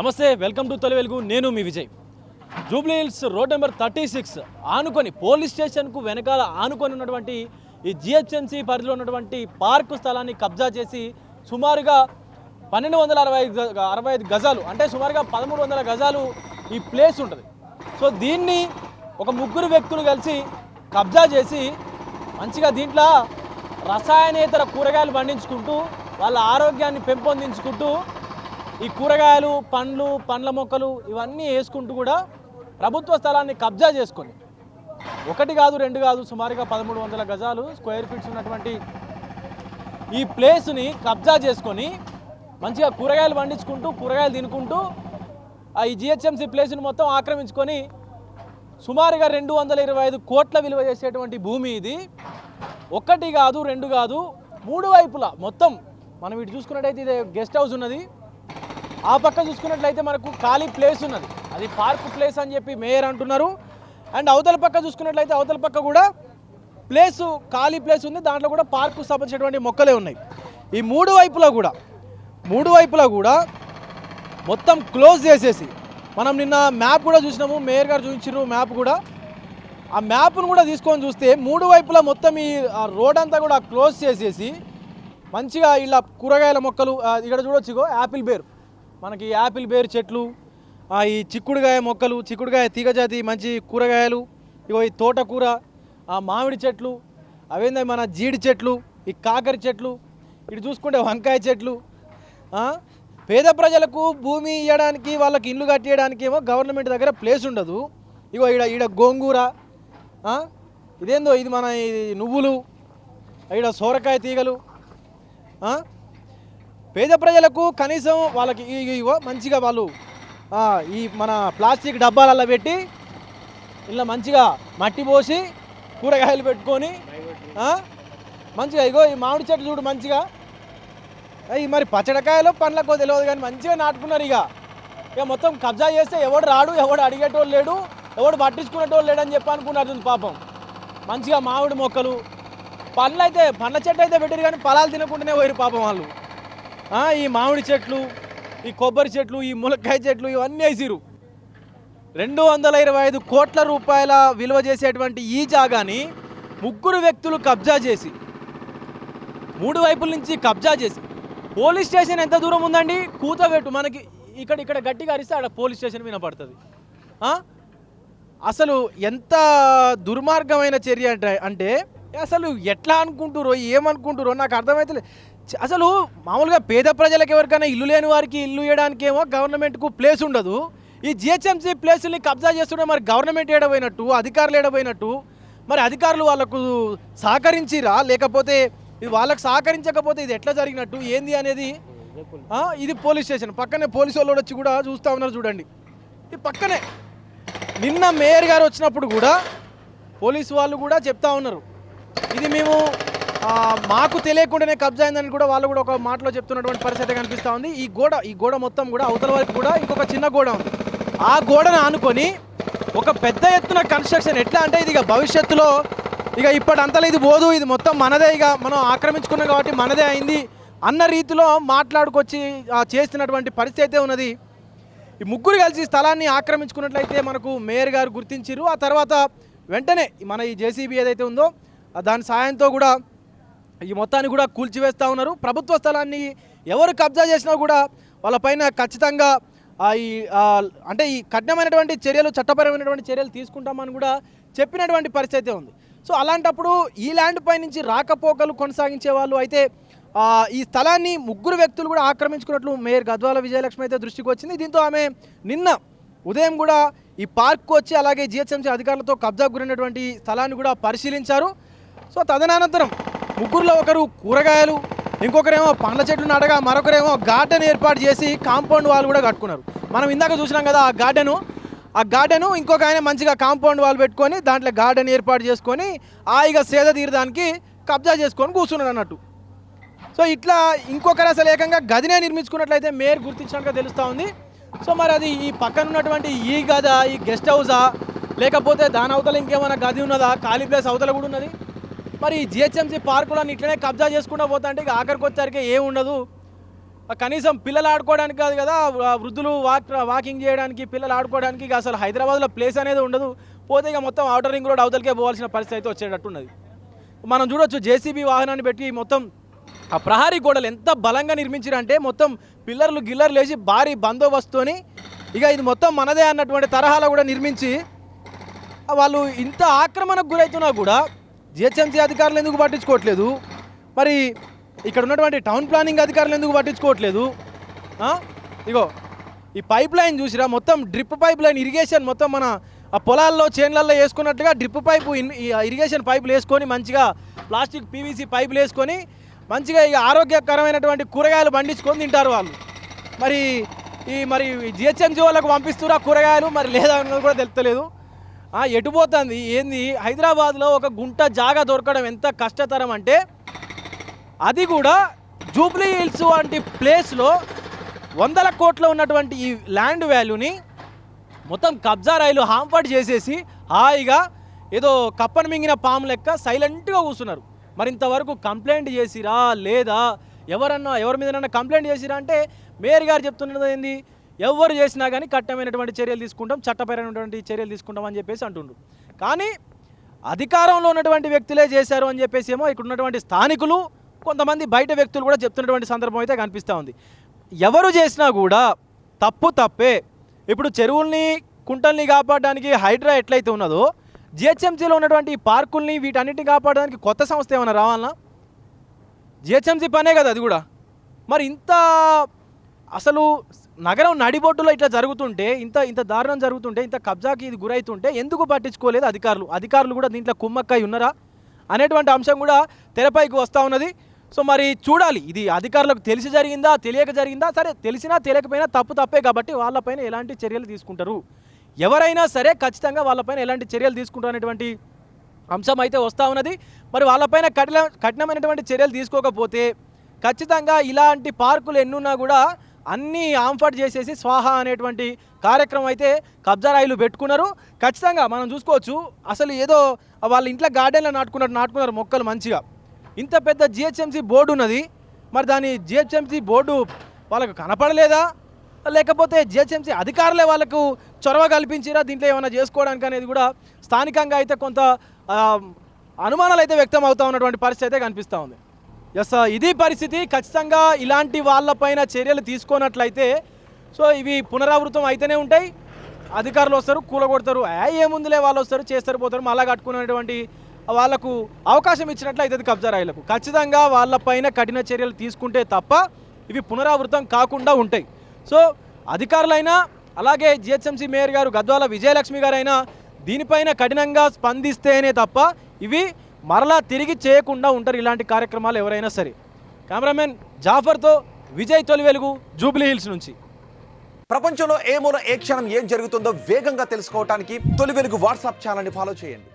నమస్తే, welcome to Tholi Velugu. నేను మీ విజయ్. జూబ్లీ హిల్స్ రోడ్ నెంబర్ 36 ఆనుకొని పోలీస్ స్టేషన్కు వెనకాల ఆనుకొని ఉన్నటువంటి ఈ జిహెచ్ఎంసీ పరిధిలో ఉన్నటువంటి పార్కు స్థలాన్ని కబ్జా చేసి సుమారుగా 1265 గజాలు అంటే సుమారుగా 1300 గజాలు ఈ ప్లేస్ ఉంటుంది. సో దీన్ని ఒక ముగ్గురు వ్యక్తులు కలిసి కబ్జా చేసి మంచిగా దీంట్లో రసాయనేతర కూరగాయలు పండించుకుంటూ వాళ్ళ ఆరోగ్యాన్ని పెంపొందించుకుంటూ ఈ కూరగాయలు పండ్ల మొక్కలు ఇవన్నీ వేసుకుంటూ కూడా ప్రభుత్వ స్థలాన్ని కబ్జా చేసుకొని ఒకటి కాదు రెండు కాదు సుమారుగా 1300 గజాలు స్క్వేర్ ఫీట్స్ ఉన్నటువంటి ఈ ప్లేస్ని కబ్జా చేసుకొని మంచిగా కూరగాయలు పండించుకుంటూ కూరగాయలు తినుకుంటూ ఈ జిహెచ్ఎంసీ ప్లేస్ని మొత్తం ఆక్రమించుకొని సుమారుగా 225 కోట్ల విలువ చేసేటువంటి భూమి ఇది. ఒకటి కాదు రెండు కాదు, మూడు వైపులా మొత్తం మనం ఇటు చూసుకున్నట్టయితే ఇది గెస్ట్ హౌస్ ఉన్నది. ఆ పక్క చూసుకున్నట్లయితే మనకు ఖాళీ ప్లేస్ ఉన్నది, అది పార్క్ ప్లేస్ అని చెప్పి మేయర్ అంటున్నారు. అండ్ అవతల పక్క చూసుకున్నట్లయితే అవతల పక్క కూడా ప్లేసు ఖాళీ ప్లేస్ ఉంది, దాంట్లో కూడా పార్కు సంబంధించినటువంటి మొక్కలే ఉన్నాయి. ఈ మూడు వైపులా కూడా మొత్తం క్లోజ్ చేసేసి మనం నిన్న మ్యాప్ కూడా చూసినాము, మేయర్ గారు చూపించారు మ్యాప్ కూడా. ఆ మ్యాప్ను కూడా తీసుకొని చూస్తే మూడు వైపులా మొత్తం ఈ రోడ్ అంతా కూడా క్లోజ్ చేసేసి మంచిగా ఇలా కూరగాయల మొక్కలు ఇక్కడ చూడొచ్చు. ఇగో యాపిల్ బేర్, మనకి యాపిల్ బేర్ చెట్లు, ఈ చిక్కుడుగాయ మొక్కలు, చిక్కుడుగాయ తీగజాతి మంచి కూరగాయలు, ఇగో ఈ తోటకూర, మామిడి చెట్లు, అవేందా మన జీడి చెట్లు, ఈ కాకర చెట్లు, ఇటు చూసుకుంటే వంకాయ చెట్లు. పేద ప్రజలకు భూమి ఇవ్వడానికి వాళ్ళకి ఇల్లు కట్టేయడానికి ఏమో గవర్నమెంట్ దగ్గర ప్లేస్ ఉండదు. ఇగో ఈడ గోంగూర, ఇదేందో ఇది మన నువ్వులు, ఈడ సోరకాయ తీగలు. పేద ప్రజలకు కనీసం వాళ్ళకి ఇవో మంచిగా వాళ్ళు ఈ మన ప్లాస్టిక్ డబ్బాలలో పెట్టి ఇలా మంచిగా మట్టి పోసి కూరగాయలు పెట్టుకొని మంచిగా ఇగో ఈ మామిడి చెట్లు చూడు మంచిగా. అవి మరి పచ్చడికాయలు పండ్లకు తెలియదు కానీ మంచిగా నాటుకున్నారు. ఇక మొత్తం కబ్జా చేస్తే ఎవడు రాడు, ఎవడు అడిగేటోళ్ళు లేడు, ఎవడు పట్టించుకునేటోళ్ళు లేడని చెప్పి అనుకున్నారు పాపం. మంచిగా మామిడి మొక్కలు, పండ్ల చెట్టు అయితే పెట్టారు కానీ ఫలాలు తినకుండానే పోయారు పాపం వాళ్ళు. ఈ మామిడి చెట్లు, ఈ కొబ్బరి చెట్లు, ఈ ములక్కాయ చెట్లు ఇవన్నీ వేసిరు. 225 కోట్ల రూపాయల విలువ చేసేటువంటి ఈ జాగాని ముగ్గురు వ్యక్తులు కబ్జా చేసి మూడు వైపుల నుంచి కబ్జా చేసి పోలీస్ స్టేషన్ ఎంత దూరం ఉందండి? కూతవేటు మనకి ఇక్కడ గట్టిగా అరిస్తే అక్కడ పోలీస్ స్టేషన్ వినపడుతుంది. అసలు ఎంత దుర్మార్గమైన చర్య అంటే అసలు ఎట్లా అనుకుంటురో ఏమనుకుంటురో నాకు అర్థమవుతలేదు. అసలు మామూలుగా పేద ప్రజలకు ఎవరికైనా ఇల్లు లేని వారికి ఇల్లు ఇవ్వడానికి ఏమో గవర్నమెంట్కు ప్లేస్ ఉండదు. ఈ జిహెచ్ఎంసీ ప్లేసుల్ని కబ్జా చేస్తుంటే మరి గవర్నమెంట్ ఏడపోయినట్టు, అధికారులు ఏడపోయినట్టు? మరి అధికారులు వాళ్ళకు సహకరించిరా, లేకపోతే ఇది వాళ్ళకు సహకరించకపోతే ఇది ఎట్లా జరిగినట్టు ఏంది అనేది? ఇది పోలీస్ స్టేషన్ పక్కనే పోలీసు వాళ్ళు వచ్చి కూడా చూస్తూ ఉన్నారు చూడండి. ఈ పక్కనే నిన్న మేయర్ గారు వచ్చినప్పుడు కూడా పోలీసు వాళ్ళు కూడా చెప్తా ఉన్నారు, ఇది మేము మాకు తెలియకుండానే కబ్జా అయిందని కూడా వాళ్ళు కూడా ఒక మాటలో చెప్తున్నటువంటి పరిస్థితి కనిపిస్తూ ఉంది. ఈ గోడ మొత్తం కూడా అవతల వరకు కూడా ఇంకొక చిన్న గోడ ఉంది. ఆ గోడను ఆనుకొని ఒక పెద్ద ఎత్తున కన్స్ట్రక్షన్ ఎట్లా అంటే ఇది భవిష్యత్తులో ఇప్పటింతలో ఇది పోదు, ఇది మొత్తం మనదే, మనం ఆక్రమించుకున్నాం కాబట్టి మనదే అయింది అన్న రీతిలో మాట్లాడుకొచ్చి చేస్తున్నటువంటి పరిస్థితి అయితే ఉన్నది. ఈ ముగ్గురు కలిసి స్థలాన్ని ఆక్రమించుకున్నట్లయితే మనకు మేయర్ గారు గుర్తించారు. ఆ తర్వాత వెంటనే మన ఈ జేసీబీ ఏదైతే ఉందో దాని సాయంతో కూడా ఈ మొత్తాన్ని కూడా కూల్చివేస్తూ ఉన్నారు. ప్రభుత్వ స్థలాన్ని ఎవరు కబ్జా చేసినా కూడా వాళ్ళపైన ఖచ్చితంగా అంటే ఈ కఠినమైనటువంటి చర్యలు, చట్టపరమైనటువంటి చర్యలు తీసుకుంటామని కూడా చెప్పినటువంటి పరిస్థితి ఉంది. సో అలాంటప్పుడు ఈ ల్యాండ్ పై నుంచి రాకపోకలు కొనసాగించే వాళ్ళు అయితే ఈ స్థలాన్ని ముగ్గురు వ్యక్తులు కూడా ఆక్రమించుకున్నట్లు మేయర్ గద్వాల విజయలక్ష్మి అయితే దృష్టికి వచ్చింది. దీంతో ఆమె నిన్న ఉదయం కూడా ఈ పార్క్కు వచ్చి అలాగే జిహెచ్ఎంసీ అధికారులతో కబ్జా గురైనటువంటి స్థలాన్ని కూడా పరిశీలించారు. సో తదనంతరం ముగ్గురులో ఒకరు కూరగాయలు, ఇంకొకరేమో పండ్ల చెట్లు నాటగా, మరొకరేమో గార్డెన్ ఏర్పాటు చేసి కాంపౌండ్ వాళ్ళు కూడా కట్టుకున్నారు. మనం ఇందాక చూసినాం కదా ఆ గార్డెను ఇంకొక ఆయన మంచిగా కాంపౌండ్ వాళ్ళు పెట్టుకొని దాంట్లో గార్డెన్ ఏర్పాటు చేసుకొని హాయిగా సేద తీరడానికి కబ్జా చేసుకొని కూర్చున్నారు అన్నట్టు. సో ఇట్లా ఇంకొకరు అసలు ఏకంగా గదినే నిర్మించుకున్నట్లయితే మేయర్ గుర్తించినట్టుగా తెలుస్తూ ఉంది. సో మరి అది ఈ పక్కన ఉన్నటువంటి ఈ గదా, ఈ గెస్ట్ హౌసా, లేకపోతే దాని అవతల ఇంకేమైనా గది ఉన్నదా, ఖాళీ ప్లేస్ అవతల కూడా ఉన్నది? మరి జిహెచ్ఎంసీ పార్కులను ఇట్లనే కబ్జా చేసుకుంటూ పోతా అంటే ఆఖరికి వచ్చేసరికి ఏముండదు. కనీసం పిల్లలు ఆడుకోవడానికి కాదు కదా, వృద్ధులు వాకింగ్ చేయడానికి, పిల్లలు ఆడుకోవడానికి ఇక అసలు హైదరాబాద్లో ప్లేస్ అనేది ఉండదు. పోతే ఇక మొత్తం ఔటర్ రింగ్ రోడ్ అవతలికే పోవాల్సిన పరిస్థితి అయితే వచ్చేటట్టున్నది. మనం చూడొచ్చు జేసీబీ వాహనాన్ని పెట్టి మొత్తం ఆ ప్రహారీ గోడలు ఎంత బలంగా నిర్మించారంటే మొత్తం గిల్లర్లు లేచి భారీ బందోబస్తుని ఇక ఇది మొత్తం మనదే అన్నటువంటి తరహాలో కూడా నిర్మించి వాళ్ళు ఇంత ఆక్రమణకు గురవుతున్నా కూడా జిహెచ్ఎంసీ అధికారులు ఎందుకు పట్టించుకోవట్లేదు, మరి ఇక్కడ ఉన్నటువంటి టౌన్ ప్లానింగ్ అధికారులు ఎందుకు పట్టించుకోవట్లేదు? ఇగో ఈ పైప్ లైన్ చూసిరా, మొత్తం డ్రిప్ పైప్ లైన్ ఇరిగేషన్ మొత్తం మన ఆ పొలాల్లో చేన్లల్లో వేసుకున్నట్టుగా డ్రిప్ పైపు ఇరిగేషన్ పైపులు వేసుకొని మంచిగా ప్లాస్టిక్ పీవీసీ పైపులు వేసుకొని మంచిగా ఇక ఆరోగ్యకరమైనటువంటి కూరగాయలు పండించుకొని తింటారు వాళ్ళు. మరి జిహెచ్ఎంసీ వాళ్ళకు పంపిస్తురా కూరగాయలు, మరి లేదా అన్నది కూడా తెలుస్తలేదు. ఎటుపోతుంది ఏంది? హైదరాబాద్లో ఒక గుంట జాగా దొరకడం ఎంత కష్టతరం అంటే, అది కూడా జూబ్లీ హిల్స్ వంటి ప్లేస్లో 100 కోట్ల ఉన్నటువంటి ఈ ల్యాండ్ వాల్యూని మొత్తం కబ్జా రైలు హాంఫర్డ్ చేసేసి హాయిగా ఏదో కప్పను మింగిన పాము లెక్క సైలెంట్గా కూర్చున్నారు. మరి ఇంతవరకు కంప్లైంట్ చేసిరా లేదా, ఎవరి మీదనన్నా కంప్లైంట్ చేసిరా అంటే మేయర్ గారు చెప్తున్నది ఏంది, ఎవరు చేసినా కానీ కఠినమైనటువంటి చర్యలు తీసుకుంటాం, చట్టపరమైనటువంటి చర్యలు తీసుకుంటాం అని చెప్పేసి అంటుండ్రు. కానీ అధికారంలో ఉన్నటువంటి వ్యక్తులే చేశారు అని చెప్పేసి ఏమో ఇక్కడ ఉన్నటువంటి స్థానికులు, కొంతమంది బయట వ్యక్తులు కూడా చెప్తున్నటువంటి సందర్భం అయితే కనిపిస్తూ ఉంది. ఎవరు చేసినా కూడా తప్పే. ఇప్పుడు చెరువుల్ని కుంటల్ని కాపాడడానికి హైడ్రా ఎట్లయితే ఉన్నదో, జిహెచ్ఎంసీలో ఉన్నటువంటి పార్కుల్ని వీటన్నిటిని కాపాడడానికి కొత్త సంస్థ ఏమైనా రావాలన్నా? జిహెచ్ఎంసీ పనే కదా అది కూడా. మరి ఇంత అసలు నగరం నడిబొట్టులో ఇట్లా జరుగుతుంటే, ఇంత దారుణం జరుగుతుంటే, ఇంత కబ్జాకి ఇది గురైతుంటే ఎందుకు పట్టించుకోలేదు అధికారులు కూడా దీంట్లో కుమ్మక్కై ఉన్నారా అనేటువంటి అంశం కూడా తెరపైకి వస్తూ ఉన్నది. సో మరి చూడాలి, ఇది అధికారులకు తెలిసి జరిగిందా తెలియక జరిగిందా? సరే, తెలిసినా తెలియకపోయినా తప్పే కాబట్టి వాళ్ళపైన ఎలాంటి చర్యలు తీసుకుంటారు, ఎవరైనా సరే ఖచ్చితంగా వాళ్ళపైన ఎలాంటి చర్యలు తీసుకుంటారు అనేటువంటి అంశం అయితే వస్తూ ఉన్నది. మరి వాళ్ళపైన కఠినమైనటువంటి చర్యలు తీసుకోకపోతే ఖచ్చితంగా ఇలాంటి పార్కులు ఎన్నున్నా కూడా అన్నీ ఆంఫర్డ్ చేసేసి స్వాహా అనేటువంటి కార్యక్రమం అయితే కబ్జా రైలు పెట్టుకున్నారు. ఖచ్చితంగా మనం చూసుకోవచ్చు, అసలు ఏదో వాళ్ళ ఇంట్లో గార్డెన్లో నాటుకున్నారు మొక్కలు మంచిగా. ఇంత పెద్ద జిహెచ్ఎంసీ బోర్డు ఉన్నది, మరి దాని జిహెచ్ఎంసీ బోర్డు వాళ్ళకు కనపడలేదా, లేకపోతే జిహెచ్ఎంసీ అధికారులే వాళ్ళకు చొరవ కల్పించిరా దీంట్లో ఏమైనా చేసుకోవడానికి అనేది కూడా స్థానికంగా అయితే కొంత అనుమానాలు అయితే వ్యక్తం అవుతూ ఉన్నటువంటి పరిస్థితి అయితే కనిపిస్తూ ఉంది. ఎస్, ఇది పరిస్థితి. ఖచ్చితంగా ఇలాంటి వాళ్ళపైన చర్యలు తీసుకున్నట్లయితే సో ఇవి పునరావృతం అయితేనే ఉంటాయి. అధికారులు వస్తారు, కూలగొడతారు, ఏముందిలే వాళ్ళు వస్తారు, చేస్తారు, పోతారు, మళ్ళా కట్టుకునేటువంటి వాళ్లకు అవకాశం ఇచ్చినట్లు అవుతుంది కబ్జా రైళ్లకు. ఖచ్చితంగా వాళ్ళపైన కఠిన చర్యలు తీసుకుంటే తప్ప ఇవి పునరావృతం కాకుండా ఉంటాయి. సో అధికారులైనా అలాగే జిహెచ్ఎంసీ మేయర్ గారు గద్వాల విజయలక్ష్మి గారైనా దీనిపైన కఠినంగా స్పందిస్తేనే తప్ప ఇవి మరలా తిరిగి చేయకుండా ఉంటారు ఇలాంటి కార్యక్రమాలు ఎవరైనా సరే. కెమెరామెన్ జాఫర్తో విజయ్ తొలి వెలుగు, జూబ్లీ హిల్స్ నుంచి. ప్రపంచంలో ఏ మూల ఏ క్షణం ఏం జరుగుతుందో వేగంగా తెలుసుకోవడానికి తొలి వెలుగు వాట్సాప్ ఛానల్ని ఫాలో చేయండి.